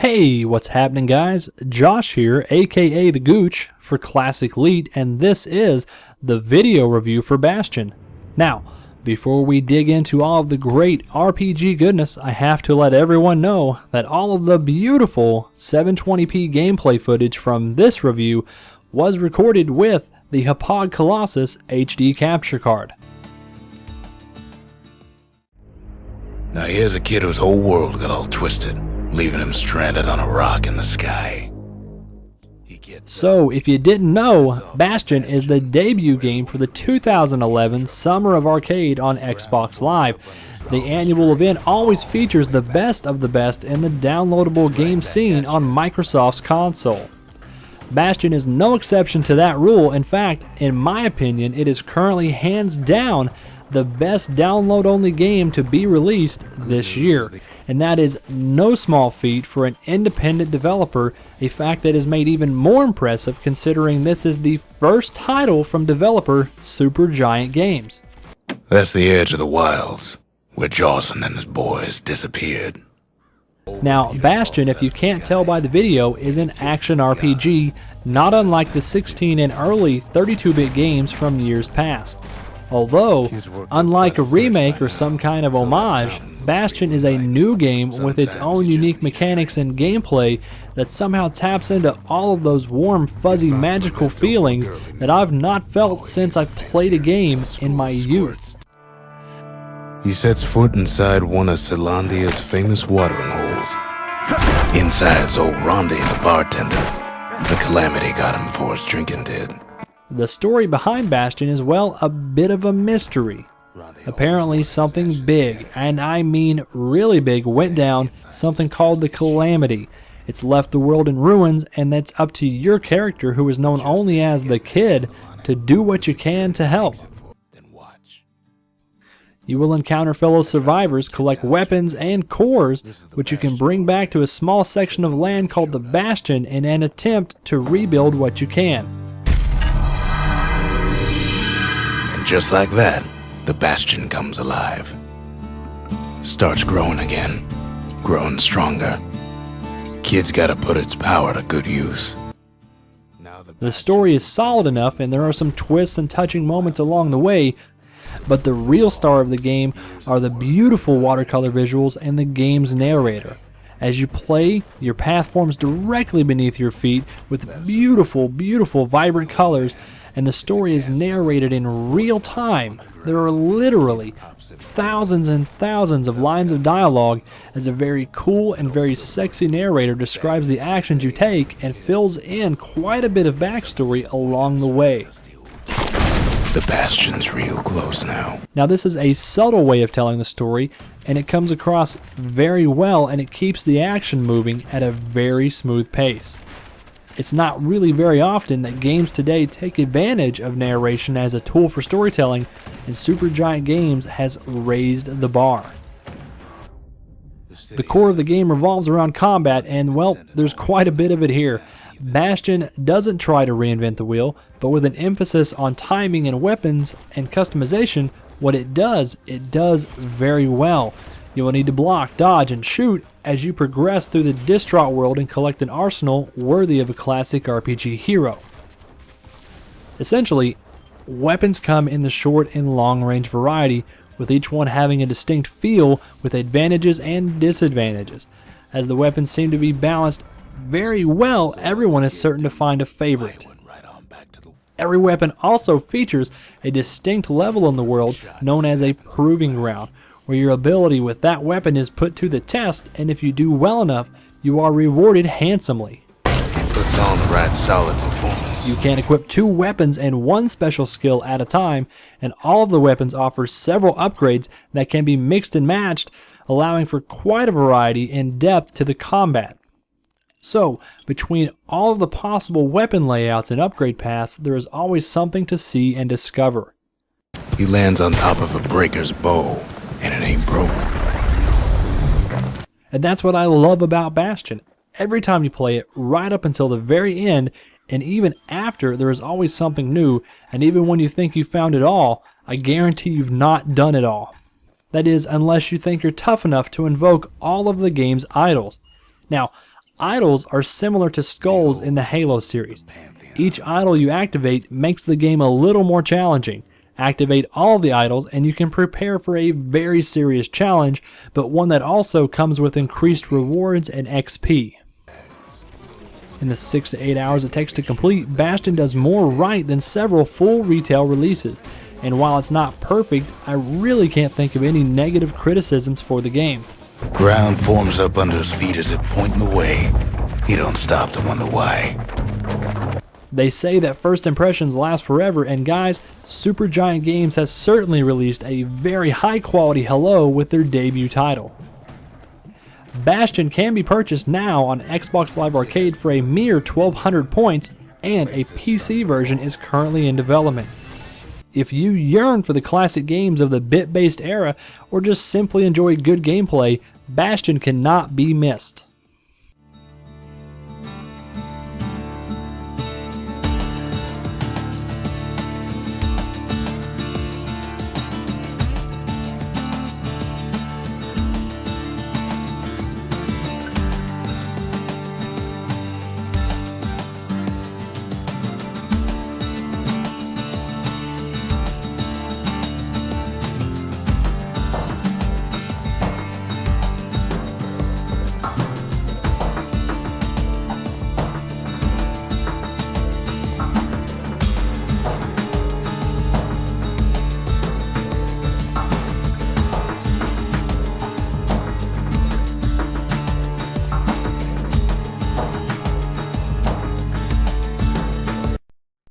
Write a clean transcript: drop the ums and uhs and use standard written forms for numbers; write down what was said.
Hey, what's happening guys? Josh here, aka The Gooch for Classic Elite, and this is the video review for Bastion. Now, before we dig into all of the great RPG goodness, I have to let everyone know that all of the beautiful 720p gameplay footage from this review was recorded with the Hapag Colossus HD capture card. Now here's a kid whose whole world got all twisted, leaving him stranded on a rock in the sky. So, if you didn't know, Bastion is the debut game for the 2011 Summer of Arcade on Xbox Live. The annual event always features the best of the best in the downloadable game scene on Microsoft's console. Bastion is no exception to that rule. In fact, in my opinion, it is currently hands down the best download-only game to be released this year. And that is no small feat for an independent developer, a fact that is made even more impressive considering this is the first title from developer Supergiant Games. That's the edge of the wilds, where Johnson and his boys disappeared. Now, Bastion, if you can't tell by the video, is an action RPG, not unlike the 16 and early 32-bit games from years past. Although, unlike a remake or some kind of homage, Bastion is a new game with its own unique mechanics and gameplay that somehow taps into all of those warm, fuzzy, magical feelings that I've not felt since I played a game in my youth. He sets foot inside one of Zealandia's famous watering holes. Inside's old Ronde, the bartender. The calamity got him before his drinking did. The story behind Bastion is, well, a bit of a mystery. Apparently something big, and I mean really big, went down, something called the Calamity. It's left the world in ruins, and that's up to your character, who is known only as the Kid, to do what you can to help. You will encounter fellow survivors, collect weapons and cores, which you can bring back to a small section of land called the Bastion in an attempt to rebuild what you can. And just like that, the Bastion comes alive. Starts growing again, growing stronger. Kid's gotta put its power to good use. The story is solid enough, and there are some twists and touching moments along the way, but the real star of the game are the beautiful watercolor visuals and the game's narrator. As you play, your path forms directly beneath your feet with beautiful, beautiful, vibrant colors, and the story is narrated in real time. There are literally thousands and thousands of lines of dialogue as a very cool and very sexy narrator describes the actions you take and fills in quite a bit of backstory along the way. The Bastion's real close now. Now, this is a subtle way of telling the story, and it comes across very well, and it keeps the action moving at a very smooth pace. It's not really very often that games today take advantage of narration as a tool for storytelling, and Supergiant Games has raised the bar. The core of the game revolves around combat, and well, there's quite a bit of it here. Bastion doesn't try to reinvent the wheel, but with an emphasis on timing and weapons and customization, what it does very well. You will need to block, dodge, and shoot as you progress through the distraught world and collect an arsenal worthy of a classic RPG hero. Essentially, weapons come in the short and long-range variety, with each one having a distinct feel with advantages and disadvantages. As the weapons seem to be balanced very well, everyone is certain to find a favorite. Every weapon also features a distinct level in the world known as a proving ground, where your ability with that weapon is put to the test, and if you do well enough, you are rewarded handsomely. He puts on the right solid performance. You can equip 2 weapons and 1 special skill at a time, and all of the weapons offer several upgrades that can be mixed and matched, allowing for quite a variety and depth to the combat. So, between all of the possible weapon layouts and upgrade paths, there is always something to see and discover. He lands on top of a breaker's bow, and it ain't broke. And that's what I love about Bastion. Every time you play it, right up until the very end, and even after, there is always something new, and even when you think you found it all, I guarantee you've not done it all. That is, unless you think you're tough enough to invoke all of the game's idols. Now, idols are similar to skulls in the Halo series. Each idol you activate makes the game a little more challenging. Activate all the idols and you can prepare for a very serious challenge, but one that also comes with increased rewards and XP. In the 6 to 8 hours it takes to complete, Bastion does more right than several full retail releases, and while it's not perfect, I really can't think of any negative criticisms for the game. Ground forms up under his feet as it pointing the way. He don't stop to wonder why. They say that first impressions last forever, and guys, Supergiant Games has certainly released a very high quality hello with their debut title. Bastion can be purchased now on Xbox Live Arcade for a mere 1,200 points, and a PC version is currently in development. If you yearn for the classic games of the bit-based era, or just simply enjoy good gameplay, Bastion cannot be missed.